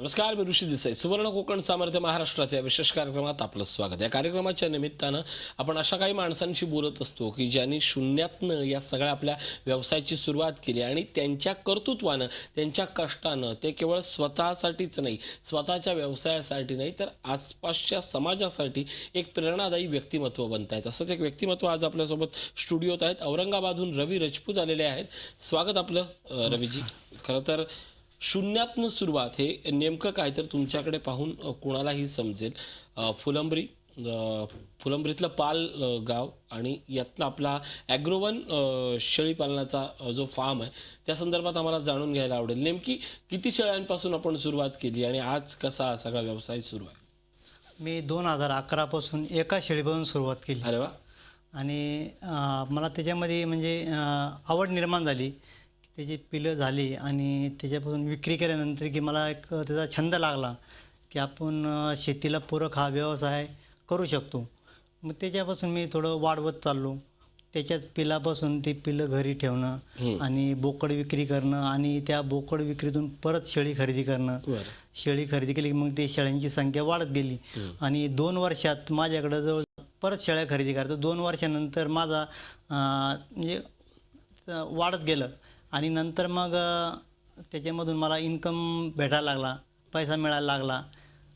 नमस्कार, मी ऋषी देसाई. सुवर्ण कोकण सामर्थ्य महाराष्ट्राच्या विशेष कार्यक्रमात आपलं स्वागत. या कार्यक्रमाच्या निमित्तानं आपण अशा काही माणसांशी बोलत असतो की ज्यांनी शून्यातनं या सगळ्या आपल्या व्यवसायाची सुरुवात केली आणि त्यांच्या कर्तृत्वानं, त्यांच्या कष्टानं ते केवळ स्वतःसाठीच नाही, स्वतःच्या व्यवसायासाठी नाही, तर आसपासच्या समाजासाठी एक प्रेरणादायी व्यक्तिमत्व बनत आहेत. असंच एक व्यक्तिमत्व आज आपल्यासोबत स्टुडिओत आहेत. औरंगाबादहून रवी राजपूत आलेले आहेत. स्वागत आपलं रवीजी. खरं तर शून्यातनं सुरुवात हे नेमकं काय, तर तुमच्याकडे पाहून कोणालाही समजेल. फुलंब्रीतलं पाल गाव आणि यातला आपला ॲग्रोवन शेळीपालनाचा जो फार्म आहे त्या संदर्भात आम्हाला जाणून घ्यायला आवडेल. नेमकी किती शेळ्यांपासून आपण सुरुवात केली आणि आज कसा सगळा व्यवसाय सुरू आहे? मी 2011 पासून एका शेळीपासून सुरुवात केली. अरे वा. आणि मला त्याच्यामध्ये म्हणजे आवड निर्माण झाली. त्याची पिलं झाली आणि त्याच्यापासून विक्री केल्यानंतर की मला एक त्याचा छंद लागला की आपण शेतीला पूरक हा व्यवसाय करू शकतो. मग त्याच्यापासून मी थोडं वाढवत चाललो. त्याच्याच पिलापासून ती पिलं घरी ठेवणं आणि बोकड विक्री करणं आणि त्या बोकड विक्रीतून परत शेळी खरेदी करणं. शेळी खरेदी केली की मग ते शेळ्यांची संख्या वाढत गेली आणि 2 वर्षात माझ्याकडं जवळ परत शेळ्या खरेदी करायचो. 2 वर्षानंतर माझा म्हणजे वाढत गेलं आणि नंतर मग त्याच्यामधून मला इन्कम भेटायला लागला, पैसा मिळायला लागला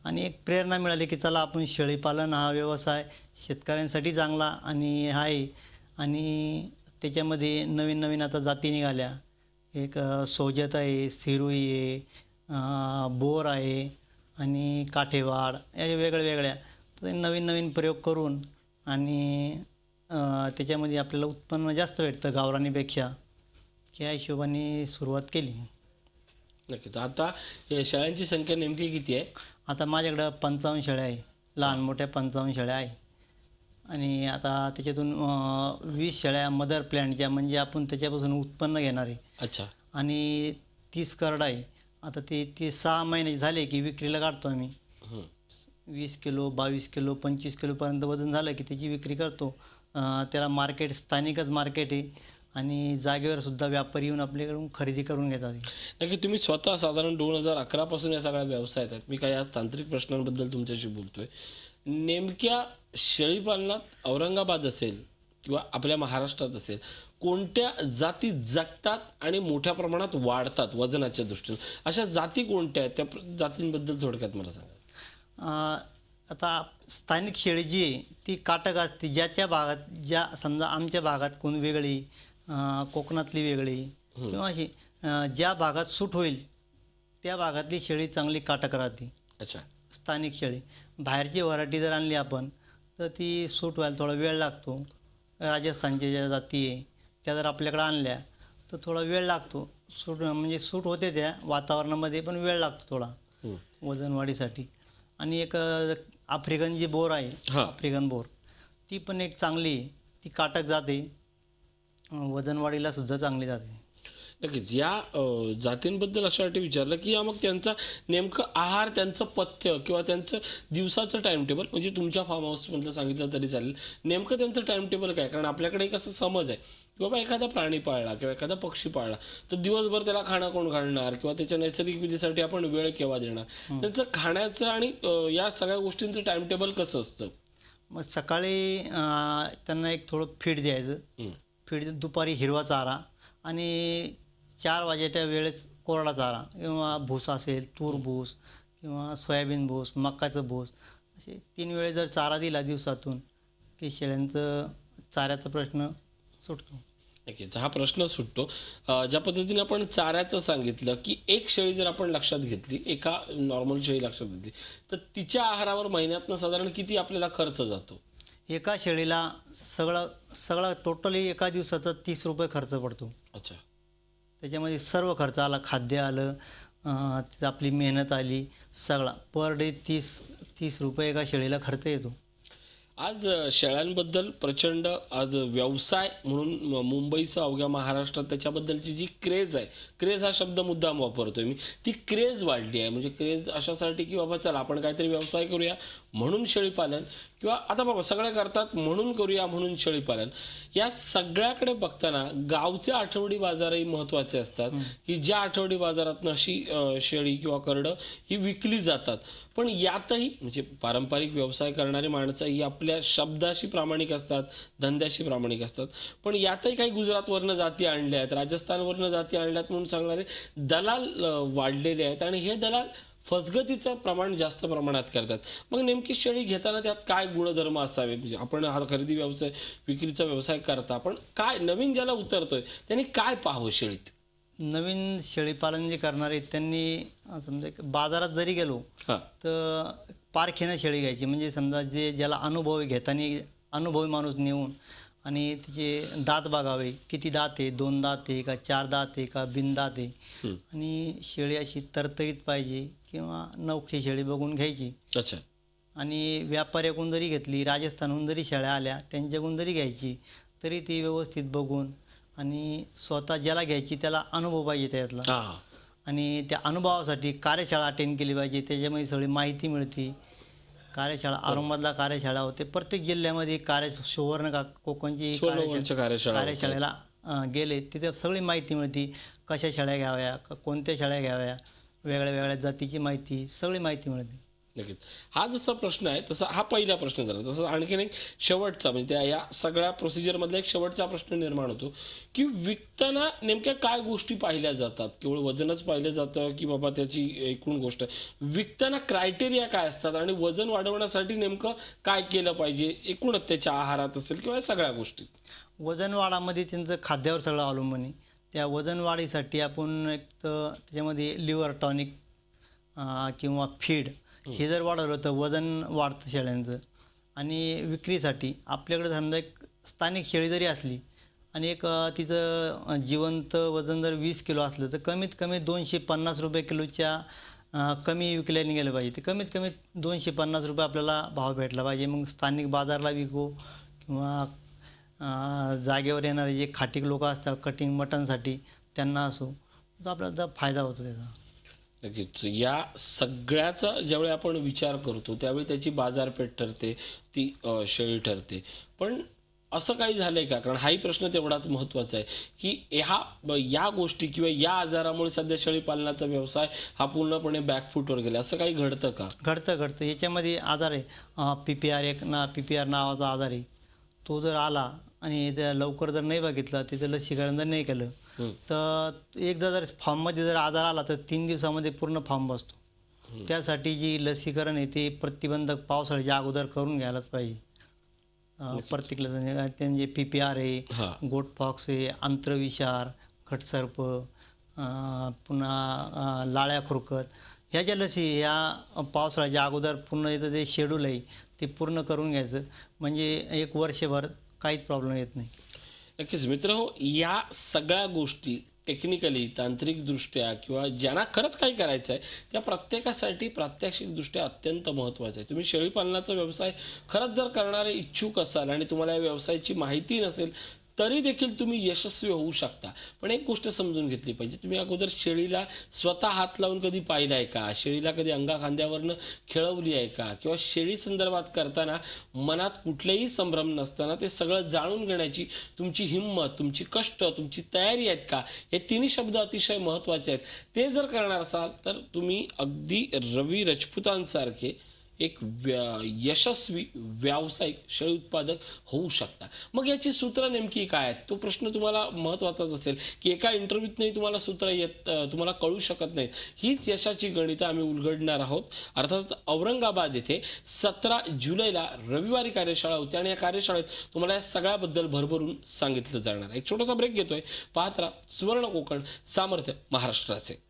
आणि एक प्रेरणा मिळाली की चला आपण शेळीपालन हा व्यवसाय शेतकऱ्यांसाठी चांगला आणि आहे. आणि त्याच्यामध्ये नवीन नवीन आता जाती निघाल्या. एक सोजत आहे, सिरुई आहे, बोर आहे आणि काठेवाड, या वेगळ्या तर नवीन नवीन प्रयोग करून आणि त्याच्यामध्ये आपल्याला उत्पन्न जास्त भेटतं गावरानीपेक्षा. या हिशोबाने सुरुवात केली. नक्कीच. आता या शेळ्यांची संख्या नेमकी किती आहे? आता माझ्याकडं 55 शेळ्या आहे, लहान मोठ्या 55 शेळ्या आहे. आणि आता त्याच्यातून 20 शेळ्या मदर प्लॅन्टच्या, म्हणजे आपण त्याच्यापासून उत्पन्न घेणार आहे. अच्छा. आणि 30 करडा आहे. आता ते 6 महिने झाले की विक्रीला काढतो आम्ही. 20 किलो, 22 किलो, 25 किलोपर्यंत वजन झालं की त्याची विक्री करतो. त्याला मार्केट स्थानिकच मार्केट आहे आणि जागेवर सुद्धा व्यापारी येऊन आपल्याकडून खरेदी करून घेतात. नक्की. तुम्ही स्वतः साधारण 2011 पासून या सगळ्या व्यवसायात आहेत. मी काही या तांत्रिक प्रश्नांबद्दल तुमच्याशी बोलतोय. नेमक्या शेळीपालनात औरंगाबाद असेल किंवा आपल्या महाराष्ट्रात असेल, कोणत्या जाती जगतात आणि मोठ्या प्रमाणात वाढतात वजनाच्या दृष्टीने? अशा जाती कोणत्या आहेत? त्या जातींबद्दल थोडक्यात मला सांगा. आता स्थानिक शेळी जी आहे ती काटक असते. ज्याच्या भागात, ज्या समजा आमच्या भागात कोण वेगळी, कोकणातली वेगळी किंवा अशी ज्या भागात सूट होईल त्या भागातली शेळी चांगली काटक राहते. अच्छा. स्थानिक शेळी. बाहेरची व्हरायटी जर आणली आपण तर ती सूट व्हायला थोडा वेळ लागतो. राजस्थानच्या ज्या जाती आहे त्या जर आपल्याकडे आणल्या तर थोडा वेळ लागतो. म्हणजे सूट होते त्या वातावरणामध्ये, पण वेळ लागतो थोडा वजनवाढीसाठी. आणि एक आफ्रिकन जी बोर आहे, आफ्रिकन बोर, ती पण एक चांगली आहे. ती काटक जाते, वजनवाढीला सुद्धा चांगली जाते. नक्कीच. या जातींबद्दल अशासाठी विचारलं की या मग त्यांचा नेमकं आहार, त्यांचं पथ्य किंवा त्यांचं दिवसाचं टाइम टेबल, म्हणजे तुमच्या फार्म हाऊसमधलं सांगितलं तरी चालेल, नेमकं त्यांचं टाइम टेबल काय? कारण आपल्याकडे एक असं समज आहे की बाबा एखादा प्राणी पाळला किंवा एखादा पक्षी पाळला तर दिवसभर त्याला खाणं कोण घालणार किंवा त्याच्या नैसर्गिक विधीसाठी आपण वेळ केव्हा देणार? त्यांचं खाण्याचं आणि या सगळ्या गोष्टींचं टाइम टेबल कसं असतं? मग सकाळी त्यांना एक थोडं फीड द्यायचं. फीड दुपारी हिरवा चारा आणि 4 वाजेच्या वेळेस कोरडा चारा किंवा भूस असेल, तूर भूस किंवा सोयाबीन भूस, मकाचं भूस, असे 3 वेळेस जर चारा दिला दिवसातून की शेळ्यांचं चाऱ्याचा प्रश्न सुटतो. नक्कीच. हा प्रश्न सुटतो. ज्या पद्धतीने आपण चाऱ्याचं सांगितलं की एक शेळी जर आपण लक्षात घेतली, एका नॉर्मल शेळी लक्षात घेतली, तर तिच्या आहारावर महिन्यातनं साधारण किती आपल्याला खर्च जातो? एका शेळीला सगळा टोटली एका दिवसाचा 30 रुपये खर्च पडतो. अच्छा. त्याच्यामध्ये सर्व खर्च आला, खाद्य आलं, आपली मेहनत आली, सगळा पर डे 30 रुपये एका शेळीला खर्च येतो. आज शेळ्यांबद्दल प्रचंड आज व्यवसाय म्हणून मुंबईसह अवघ्या महाराष्ट्रात त्याच्याबद्दलची जी क्रेज आहे, क्रेज हा शब्द मुद्दाम वापरतोय मी, ती क्रेज वाढली आहे. म्हणजे क्रेज अशासाठी की बाबा चला आपण काहीतरी व्यवसाय करूया म्हणून शेळीपालन, किंवा आता बाबा सगळे करतात म्हणून करूया म्हणून शेळीपालन. या सगळ्याकडे बघताना गावचे आठवडी बाजारही महत्त्वाचे असतात, की ज्या आठवडी बाजारातनं अशी शेळी किंवा करडं ही विकली जातात. पण यातही म्हणजे पारंपरिक व्यवसाय करणारी माणसं ही आपल्या शब्दाशी प्रामाणिक असतात, धंद्याशी प्रामाणिक असतात. पण यातही काही गुजरातवरनं जाती आणल्या आहेत, राजस्थानवरनं जाती आणल्यात म्हणून सांगणारे दलाल वाढलेले आहेत आणि हे दलाल फसगतीचं प्रमाण जास्त प्रमाणात करतात. मग नेमकी शेळी घेताना त्यात काय गुणधर्म असावे? म्हणजे आपण हा खरेदी व्यवसाय विक्रीचा व्यवसाय करता, पण काय नवीन ज्याला उतरतोय त्यांनी काय पाहावं शेळीत? नवीन शेळीपालन जे करणारे त्यांनी समजा एक बाजारात जरी गेलो हां. तर पारखीनं शेळी घ्यायची. म्हणजे समजा ज्याला अनुभव आहे, घेताना अनुभवी माणूस नेऊन आणि तिचे दात बघावे, किती दात आहे, 2 दात आहे का 4 दात आहे का बिनदात आहे. आणि शेळी अशी तरतरीत पाहिजे किंवा नवखी शेळी बघून घ्यायची. अच्छा. आणि व्यापाऱ्याकडून जरी घेतली, राजस्थानहून जरी शेळ्या आल्या त्यांच्याकडून जरी घ्यायची, तरी ती व्यवस्थित बघून आणि स्वतः ज्याला घ्यायची त्याला अनुभव पाहिजे त्यातला. हां. आणि त्या अनुभवासाठी कार्यशाळा अटेंड केली पाहिजे. त्याच्यामध्ये सगळी माहिती मिळते. कार्यशाळा औरंगाबादला कार्यशाळा होते. प्रत्येक जिल्ह्यामध्ये सुवर्ण कोकणची सुवर्णवंश कार्यशाळा होतात. कार्यशाळेला गेले तिथे सगळी माहिती मिळते. कशा शेळ्या घ्याव्या, कोणत्या शेळ्या घ्याव्या, वेगळ्या वेगळ्या जातीची माहिती, सगळी माहिती मिळते. नक्कीच. हा जसा प्रश्न आहे तसा हा पहिला प्रश्न झाला. तसं आणखीन एक शेवटचा म्हणजे त्या या सगळ्या प्रोसिजरमधला एक शेवटचा प्रश्न निर्माण होतो, की विकताना नेमक्या काय गोष्टी पाहिल्या जातात? केवळ वजनच पाहिलं जातं की बाबा त्याची एकूण गोष्ट? विकताना क्रायटेरिया काय असतात आणि वजन वाढवण्यासाठी नेमकं काय केलं पाहिजे? एकूणच त्याच्या आहारात असेल किंवा या सगळ्या गोष्टी. वजन वाढामध्ये त्यांचं खाद्यावर सगळं अवलंबून आहे. त्या वजन वाढीसाठी आपण एक तर त्याच्यामध्ये लिव्हर टॉनिक किंवा फीड हे जर वाढवलं तर वजन वाढतं शेळ्यांचं. आणि विक्रीसाठी आपल्याकडे समजा एक स्थानिक शेळी जरी असली आणि एक तिचं जिवंत वजन जर 20 किलो असलं तर कमीत कमी 250 रुपये किलोच्या कमी विकल्याने गेलं पाहिजे. ते कमीत कमी 250 रुपये आपल्याला भाव भेटला पाहिजे. मग स्थानिक बाजारला विकू किंवा जागेवर येणारे जे खाटीक लोक असतात कटिंग मटनसाठी त्यांना असो, तर आपल्याला फायदा होतो त्याचा. नक्कीच. या सगळ्याचा ज्यावेळी आपण विचार करतो त्यावेळी त्याची बाजारपेठ ठरते, ती शेळी ठरते. पण असं काही झालंय का? कारण हाही प्रश्न तेवढाच महत्त्वाचा आहे, की या गोष्टी किंवा या आजारामुळे सध्या शेळी पालनाचा व्यवसाय हा पूर्णपणे बॅकफूटवर गेला, असं काही घडतं का? घडतं. याच्यामध्ये आजार आहे PPR नावाचा आजार आहे. तो जर आला आणि त्या लवकर जर नाही बघितलं, तिथं लसीकरण जर नाही केलं तर एकदा जर फॉर्ममध्ये जर आजार आला तर 3 दिवसामध्ये पूर्ण फॉर्म बसतो. त्यासाठी जी लसीकरण आहे ते प्रतिबंधक पावसाळ्याच्या अगोदर करून घ्यायलाच पाहिजे. प्रत्येक त्यांचे PPR आहे, गोटफॉक्स आहे, आंत्रविषार, घटसर्प, पुन्हा लाळ्या खुरकत, ह्या ज्या लसी ह्या पावसाळ्याच्या अगोदर पूर्ण याचं जे शेड्यूल आहे ते पूर्ण करून घ्यायचं. म्हणजे एक वर्षभर काहीच प्रॉब्लेम येत नाही. नक्कीच मित्रहो, या सगळ्या गोष्टी टेक्निकली तांत्रिकदृष्ट्या किंवा ज्यांना खरंच काही करायचं आहे त्या प्रत्येकासाठी प्रात्यक्षिकदृष्ट्या अत्यंत महत्त्वाचं आहे. तुम्ही शेळीपालनाचा व्यवसाय खरंच जर करणारे इच्छुक असाल आणि तुम्हाला या व्यवसायाची माहिती नसेल तरी देखील तुम्ही यशस्वी होऊ शकता. पण एक गोष्ट समजून घेतली पाहिजे, तुम्ही अगोदर शेळीला स्वतः हात लावून कधी पाहिलं आहे का? शेळीला कधी अंगाखांद्यावरनं खेळवली आहे का? किंवा शेळी संदर्भात करताना मनात कुठलेही संभ्रम नसताना ते सगळं जाणून घेण्याची तुमची हिंमत, तुमची कष्ट, तुमची तयारी आहेत का? हे तिन्ही शब्द अतिशय महत्त्वाचे आहेत. ते जर करणार असाल तर तुम्ही अगदी रवी राजपुतांसारखे एक यशस्वी व्यावसायिक शेळी उत्पादक होऊ शकता. मग याची सूत्र नेमकी काय आहेत? तो प्रश्न तुम्हाला महत्त्वाचाच असेल, की एका इंटरव्ह्यूतही तुम्हाला सूत्र तुम्हाला कळू शकत नाहीत. हीच यशाची गणितं आम्ही उलगडणार आहोत. अर्थात औरंगाबाद येथे 17 जुलैला रविवारी कार्यशाळा होती आणि या कार्यशाळेत तुम्हाला या सगळ्याबद्दल भरभरून सांगितलं जाणार आहे. एक छोटासा ब्रेक घेतोय. पाहत राहा सुवर्ण कोकण, सामर्थ्य महाराष्ट्राचे.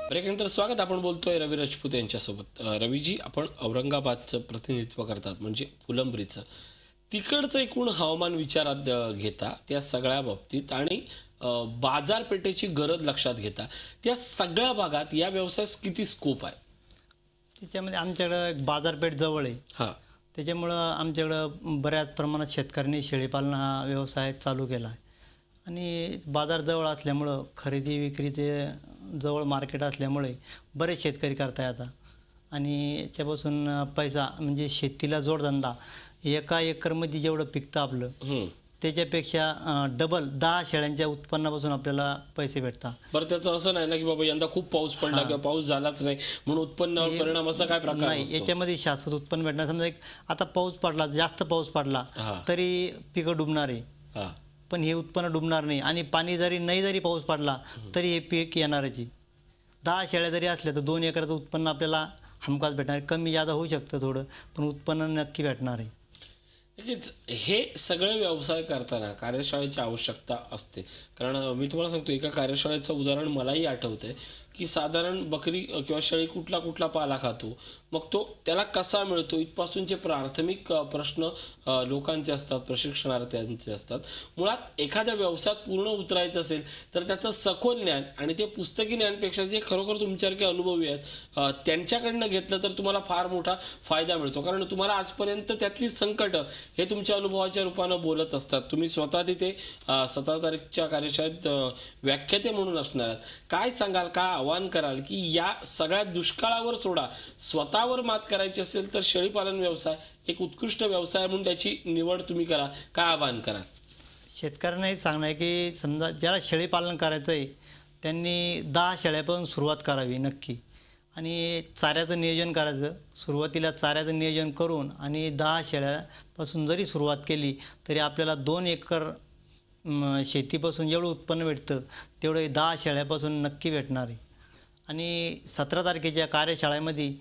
ब्रेकनंतर स्वागत. आपण बोलतोय रवी राजपूत यांच्यासोबत. रवीजी, आपण औरंगाबादचं प्रतिनिधित्व करतात म्हणजे फुलंब्रीचं. तिकडचं एकूण हवामान विचारात घेता त्या सगळ्या बाबतीत आणि बाजारपेठेची गरज लक्षात घेता त्या सगळ्या भागात या व्यवसायास किती स्कोप आहे? त्याच्यामध्ये आमच्याकडं एक बाजारपेठ जवळ आहे. हां. त्याच्यामुळं आमच्याकडं बऱ्याच प्रमाणात शेतकऱ्यांनी शेळीपालन हा व्यवसाय चालू केला आहे. आणि बाजार जवळ असल्यामुळं खरेदी विक्रीचे जवळ मार्केट असल्यामुळे बरेच शेतकरी करता येतात. आणि याच्यापासून पैसा म्हणजे शेतीला जोडधंदा एका एकरमध्ये जेवढं पिकतं आपलं हं. त्याच्यापेक्षा डबल 10 शेळ्यांच्या उत्पन्नापासून आपल्याला पैसे भेटतात. बरं, त्याचं असं नाही ना की बाबा यंदा खूप पाऊस पडला किंवा पाऊस झालाच नाही म्हणून उत्पन्नावर परिणाम, असा काय प्रकार नाही, नसतो? याच्यामध्ये शाश्वत उत्पन्न भेटणार. समजा एक आता पाऊस पडला, जास्त पाऊस पडला हां. तरी पिकं डुबणार आहे, हां. पण हे उत्पन्न डुबणार नाही. आणि पाणी जरी पाऊस पडला तरी हे पीक येणारच आहे. 10 शेळ्या जरी असल्या तर 2 एकराचं उत्पन्न आपल्याला हमखास भेटणार आहे. कमी जादा होऊ शकतं थोडं, पण उत्पन्न नक्की भेटणार आहे. नक्कीच हे सगळे व्यवसाय करताना कार्यशाळेची आवश्यकता असते. कारण मी तुम्हाला सांगतो, एका कार्यशाळेचं उदाहरण मलाही आठवतंय की साधारण बकरी किंवा शेळी कुठला कुठला पाला खातो, मग तो त्याला कसा मिळतो, इथपासूनचे प्राथमिक प्रश्न लोकांचे असतात, प्रशिक्षणार्थ्यांचे असतात. मुळात एखाद्या व्यवसायात पूर्ण उतरायचं असेल तर त्याचं सखोल ज्ञान आणि ते पुस्तकी ज्ञानपेक्षा जे खरोखर तुमच्यासारखे अनुभवी आहेत त्यांच्याकडनं घेतलं तर तुम्हाला फार मोठा फायदा मिळतो. कारण तुम्हाला आजपर्यंत त्यातली संकटं हे तुमच्या अनुभवाच्या रूपानं बोलत असतात. तुम्ही स्वतः तिथे 17 तारीखच्या कार्यशाळेत व्याख्याते म्हणून असणार आहात. काय सांगाल, काय आवाहन कराल की या सगळ्या दुष्काळावर सोडा, स्वतःवर मात करायची असेल तर शेळीपालन व्यवसाय एक उत्कृष्ट व्यवसाय म्हणून त्याची निवड तुम्ही करा, काय आवाहन कराल? शेतकऱ्यांना हे सांगणं आहे की समजा ज्याला शेळीपालन करायचं आहे त्यांनी 10 शेळ्यापासून सुरुवात करावी नक्की. आणि चाऱ्याचं नियोजन करायचं. सुरुवातीला चाऱ्याचं नियोजन करून आणि 10 शेळ्यापासून जरी सुरुवात केली तरी आपल्याला 2 एकर शेतीपासून जेवढं उत्पन्न भेटतं तेवढं 10 शेळ्यापासून नक्की भेटणार आहे. आणि 17 तारखेच्या कार्यशाळेमध्ये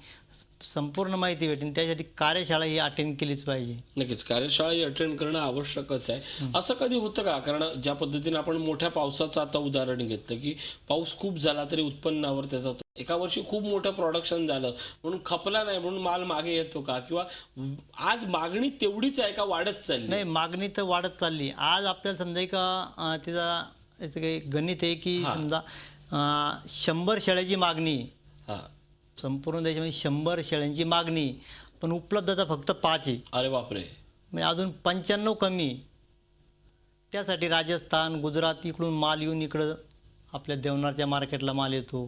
संपूर्ण माहिती भेटेल. त्यासाठी कार्यशाळा ही अटेंड केलीच पाहिजे. नक्कीच कार्यशाळा ही अटेंड करणं आवश्यकच आहे. असं कधी होतं का, कारण ज्या पद्धतीने आपण मोठ्या पावसाचं आता उदाहरण घेतलं की पाऊस खूप झाला तरी उत्पन्नावर त्याचा एका वर्षी खूप मोठं प्रोडक्शन झालं म्हणून खपला नाही म्हणून माल मागे येतो का, किंवा आज मागणी तेवढीच आहे का, वाढत चालली? नाही, मागणी तर वाढत चालली. आज आपल्याला समजा का त्याचं काही गणित आहे की समजा 100 शेळ्याची मागणी, हां. संपूर्ण देशामध्ये 100 शेळ्यांची मागणी, पण उपलब्धता फक्त 5 आहे. अरे बापरे. म्हणजे अजून 95 कमी. त्यासाठी राजस्थान, गुजरात इकडून माल येऊन इकडं आपल्या देवनारच्या मार्केटला माल येतो,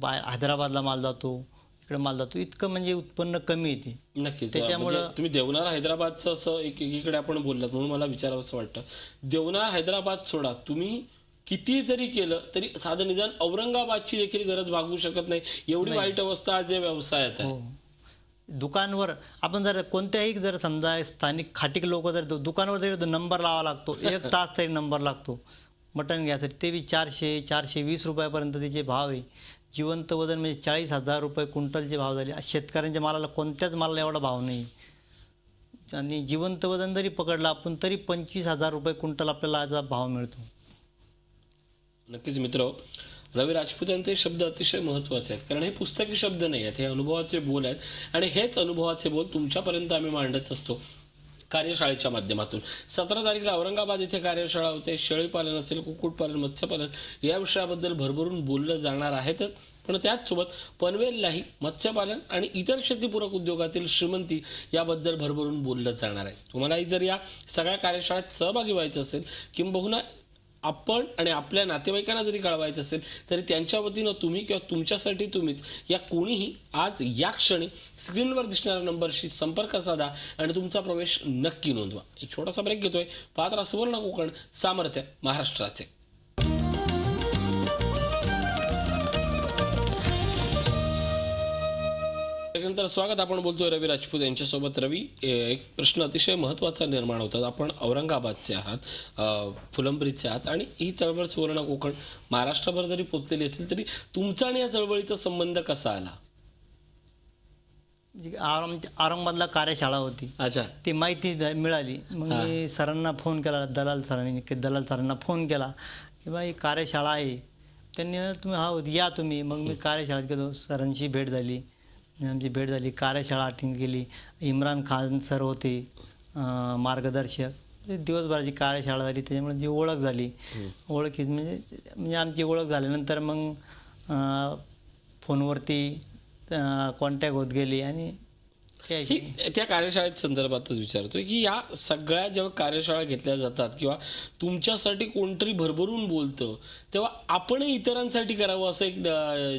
हैदराबादला माल जातो, इकडे माल जातो. इतकं म्हणजे उत्पन्न कमी येते. नक्कीच. त्याच्यामुळं म्हणजे तुम्ही देवनार हैदराबादचं असं एकीकडे आपण बोललात म्हणून मला विचारावंसं वाटतं. देवनार हैदराबाद सोडा, तुम्ही किती जरी केलं तरी साधं निदान औरंगाबादची देखील गरज भागवू शकत नाही, एवढी वाईट अवस्था आज या व्यवसायात आहे. हो. दुकानवर आपण जर कोणत्याही जर समजा स्थानिक खाटीक लोक जर दुकानावर जरी नंबर लावा लागतो, 1 तास तरी नंबर लागतो मटण घ्यायसाठी. ते बी 400-420 रुपयापर्यंत त्याचे भाव आहे. जिवंत वजन म्हणजे 40,000 रुपये क्विंटलचे भाव झाले. शेतकऱ्यांच्या मालाला कोणत्याच मालाला एवढा भाव नाही. आणि जिवंत वजन जरी पकडलं आपण तरी 25,000 रुपये क्विंटल आपल्याला याचा भाव मिळतो. नक्कीच मित्र, रवी राजपूत यांचे शब्द अतिशय महत्त्वाचे आहेत. कारण हे पुस्तकी शब्द नाही आहेत, हे अनुभवाचे बोल आहेत. आणि हेच अनुभवाचे बोल तुमच्यापर्यंत आम्ही मांडत असतो कार्यशाळेच्या माध्यमातून. 17 तारखेला औरंगाबाद येथे कार्यशाळा होते. शेळीपालन असेल, कुक्कुटपालन, मत्स्यपालन या विषयाबद्दल भरभरून बोललं जाणार आहेतच, पण त्याचसोबत पनवेललाही मत्स्यपालन आणि इतर शेतीपूरक उद्योगातील श्रीमंती याबद्दल भरभरून बोललं जाणार आहे. तुम्हालाही जर या सगळ्या कार्यशाळेत सहभागी व्हायचं असेल, किंबहुना आपण आणि आपल्या नातेवाईकांना जरी कळवायचं असेल तरी त्यांच्या वतीनं तुम्ही किंवा तुमच्यासाठी तुम्हीच या कोणीही आज या क्षणी स्क्रीनवर दिसणाऱ्या नंबरशी संपर्क साधा आणि तुमचा प्रवेश नक्की नोंदवा. एक छोटासा ब्रेक घेतोय. पाहत राहा सुवर्ण कोकण, सामर्थ्य महाराष्ट्राचे. त्यानंतर स्वागत. आपण बोलतोय रवी राजपूत यांच्यासोबत. रवी, एक प्रश्न अतिशय महत्त्वाचा निर्माण होतात. आपण औरंगाबादचे आहात, फुलंब्रीचे आहात आणि ही चळवळ सुवर्ण कोकण महाराष्ट्रभर जरी पोचलेली असेल तरी तुमचा आणि या चळवळीचा संबंध कसा आला? औरंगाबादला कार्यशाळा होती. अच्छा. ती माहिती मिळाली. मग मी सरांना फोन केला, दलाल सरांना फोन केला की बाई कार्यशाळा आहे. त्यांनी तुम्ही या तुम्ही. मग मी कार्यशाळेत गेलो, सरांची भेट झाली. आमची भेट झाली, कार्यशाळा अटेंड केली. इम्रान खान सर होते मार्गदर्शक. ते दिवसभराची कार्यशाळा झाली, त्याच्यामुळे जी ओळख झाली, ओळखी म्हणजे म्हणजे आमची ओळख झाल्यानंतर मग फोनवरती कॉन्टॅक्ट होत गेली आणि ही त्या कार्यशाळेत संदर्भातच विचारतोय की या सगळ्या जेव्हा कार्यशाळा घेतल्या जातात किंवा तुमच्यासाठी कोणतरी भरभरून बोलतं तेव्हा आपणही इतरांसाठी करावं असं एक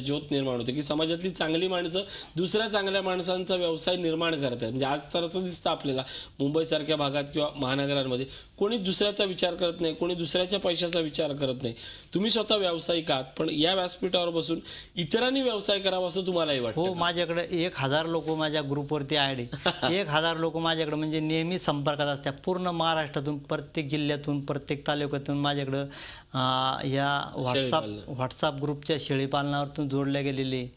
ज्योत निर्माण होते की समाजातली चांगली माणसं दुसऱ्या चांगल्या माणसांचा व्यवसाय निर्माण करतात. म्हणजे आज तर असं दिसतं आपल्याला मुंबईसारख्या भागात किंवा महानगरांमध्ये कोणी दुसऱ्याचा विचार करत नाही, कोणी दुसऱ्याच्या पैशाचा विचार करत नाही. तुम्ही स्वतः व्यावसायिक आहात, पण या व्यासपीठावर बसून इतरांनी व्यवसाय करावा असं तुम्हालाही वाटतं? हो, माझ्याकडे 1000 लोक माझ्या ग्रुपवरती ॲड आहे. 1000 लोक माझ्याकडे म्हणजे नेहमी संपर्कात असतात. पूर्ण महाराष्ट्रातून, प्रत्येक जिल्ह्यातून, प्रत्येक तालुक्यातून माझ्याकडं या व्हॉट्सअप ग्रुपच्या शेळीपालनावरतून जोडल्या गेलेले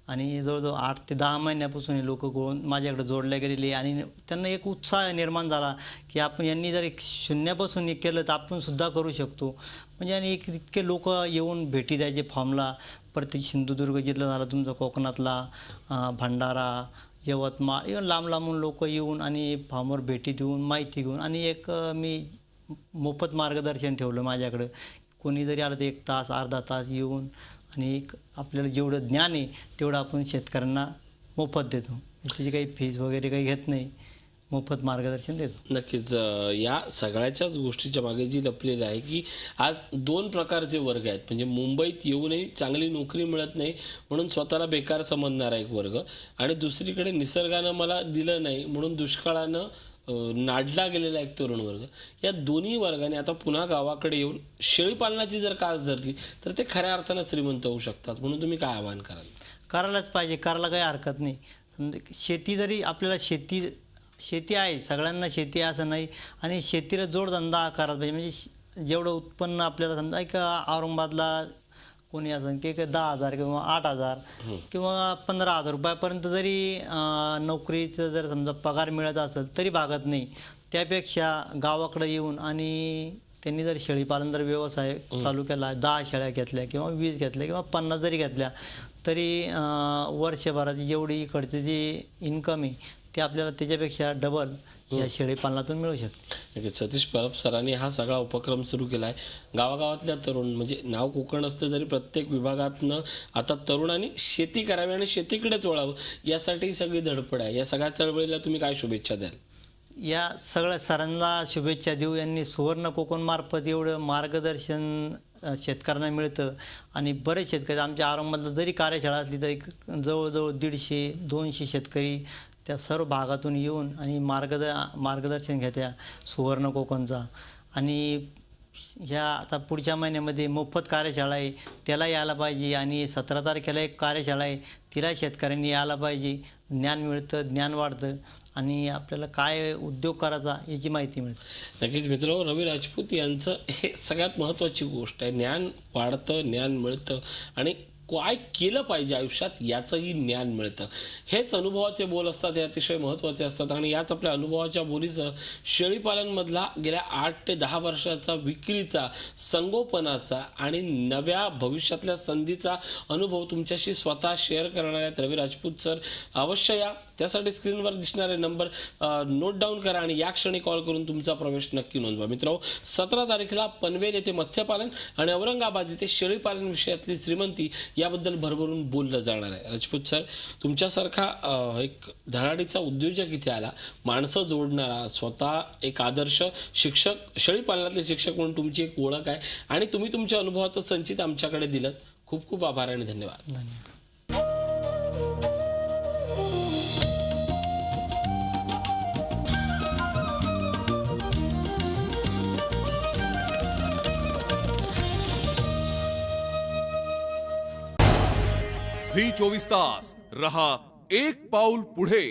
आणि जवळजवळ 8 ते 10 महिन्यापासून हे लोक माझ्याकडे जोडल्या गेलेले आणि त्यांना एक उत्साह निर्माण झाला की आपण यांनी जर एक शून्यापासून हे केलं तर आपण सुद्धा करू शकतो. म्हणजे आणि इतके लोक येऊन भेटी द्यायचे फॉर्मला. प्रत्येक सिंधुदुर्ग जिल्हा झाला तुमचा, कोकणातला, भंडारा, यवतमाळ, इव्हन लांब लांबून लोक येऊन आणि फॉर्मवर भेटी देऊन माहिती घेऊन आणि एक मी मोफत मार्गदर्शन ठेवलं माझ्याकडं. कोणी जरी आलं तर 1 तास अर्धा तास येऊन आणि आपल्याला जेवढं ज्ञान आहे तेवढं आपण शेतकऱ्यांना मोफत देतो. त्याची काही फीस वगैरे काही घेत नाही, मोफत मार्गदर्शन देतो. नक्कीच. या सगळ्याच्याच गोष्टीच्या मागे जी लपलेली आहे की आज 2 प्रकारचे वर्ग आहेत. म्हणजे मुंबईत येऊनही चांगली नोकरी मिळत नाही म्हणून स्वतःला बेकार समजणारा एक वर्ग आणि दुसरीकडे निसर्गानं मला दिलं नाही म्हणून दुष्काळानं नाडला गेलेला एक तरुण वर्ग. या दोन्ही वर्गाने आता पुन्हा गावाकडे येऊन शेळीपालनाची जर कास धरली तर ते खऱ्या अर्थानं श्रीमंत होऊ शकतात. म्हणून तुम्ही काय आवाहन कराल? करायलाच पाहिजे, करायला काही हरकत नाही. शेती जरी आपल्याला शेती आहे, सगळ्यांना शेती आहे असं नाही आणि शेतीला जोडधंदा करायला पाहिजे. म्हणजे जेवढं उत्पन्न आपल्याला समजा एक औरंगाबादला कोणी असं की 10,000 किंवा 8,000 किंवा 15,000 रुपयापर्यंत जरी नोकरीचं जर समजा पगार मिळत असेल तरी भागत नाही. त्यापेक्षा गावाकडे येऊन आणि त्यांनी जर शेळीपालन जर व्यवसाय चालू केला, 10 शेळ्या घेतल्या किंवा 20 घेतल्या किंवा 50 जरी घेतल्या तरी वर्षभराची जेवढी इकडची जी इन्कम आहे ते आपल्याला त्याच्यापेक्षा डबल या शेळीपालनातून मिळू शकते. सतीश परब सरांनी हा सगळा उपक्रम सुरू केला आहे. गावागावातल्या तरुण म्हणजे नाव कोकण असतं तरी प्रत्येक विभागातनं आता तरुणांनी शेती करावी आणि शेतीकडेच वळावं यासाठी सगळी धडपड आहे. या सगळ्या चळवळीला तुम्ही काय शुभेच्छा द्याल? या सगळ्या सरांना शुभेच्छा देऊ. यांनी सुवर्ण कोकणमार्फत एवढं मार्गदर्शन शेतकऱ्यांना मिळतं आणि बरेच शेतकरी आमच्या औरंगाबादला जरी कार्यशाळा असली तरी जवळजवळ 150-200 शेतकरी त्या सर्व भागातून येऊन आणि मार्गदर्शन घेत्या सुवर्ण कोकणचा. आणि ह्या आता पुढच्या महिन्यामध्ये मोफत कार्यशाळा आहे त्याला यायला पाहिजे आणि 17 तारखेला एक कार्यशाळा आहे तिला शेतकऱ्यांनी यायला पाहिजे. ज्ञान मिळतं, ज्ञान वाढतं आणि आपल्याला काय उद्योग करायचा याची माहिती मिळते. नक्कीच मित्रांनो, रवी राजपूत यांचं हे सगळ्यात महत्त्वाची गोष्ट आहे. ज्ञान वाढतं, ज्ञान मिळतं आणि काय केलं पाहिजे आयुष्यात याचंही ज्ञान मिळतं. हेच अनुभवाचे बोल असतात, हे अतिशय महत्त्वाचे असतात आणि याच आपल्या अनुभवाच्या बोलीसह शेळीपालनमधला गेल्या 8 ते 10 वर्षाचा विक्रीचा, संगोपनाचा आणि नव्या भविष्यातल्या संधीचा अनुभव तुमच्याशी स्वतः शेअर करणार आहेत रवी राजपूत सर. अवश्य या. त्यासाठी स्क्रीनवर दिसणारे नंबर नोट डाऊन करा आणि या क्षणी कॉल करून तुमचा प्रवेश नक्की नोंदवा. मित्रांनो, 17 तारखेला पनवेल येथे मत्स्यपालन आणि औरंगाबाद येथे शेळीपालन विषयातली श्रीमंती याबद्दल भरभरून बोललं जाणार आहे. राजपूत सर, तुमच्यासारखा एक धडाडीचा उद्योजक इथे आला, माणसं जोडणारा, स्वतः एक आदर्श शिक्षक, शेळीपालनातले शिक्षक म्हणून तुमची एक ओळख आहे आणि तुम्ही तुमच्या अनुभवाचं संचित आमच्याकडे दिलं. खूप खूप आभार आणि धन्यवाद. धन्यवाद. झी 24 तास रहा एक पाऊल पुढे.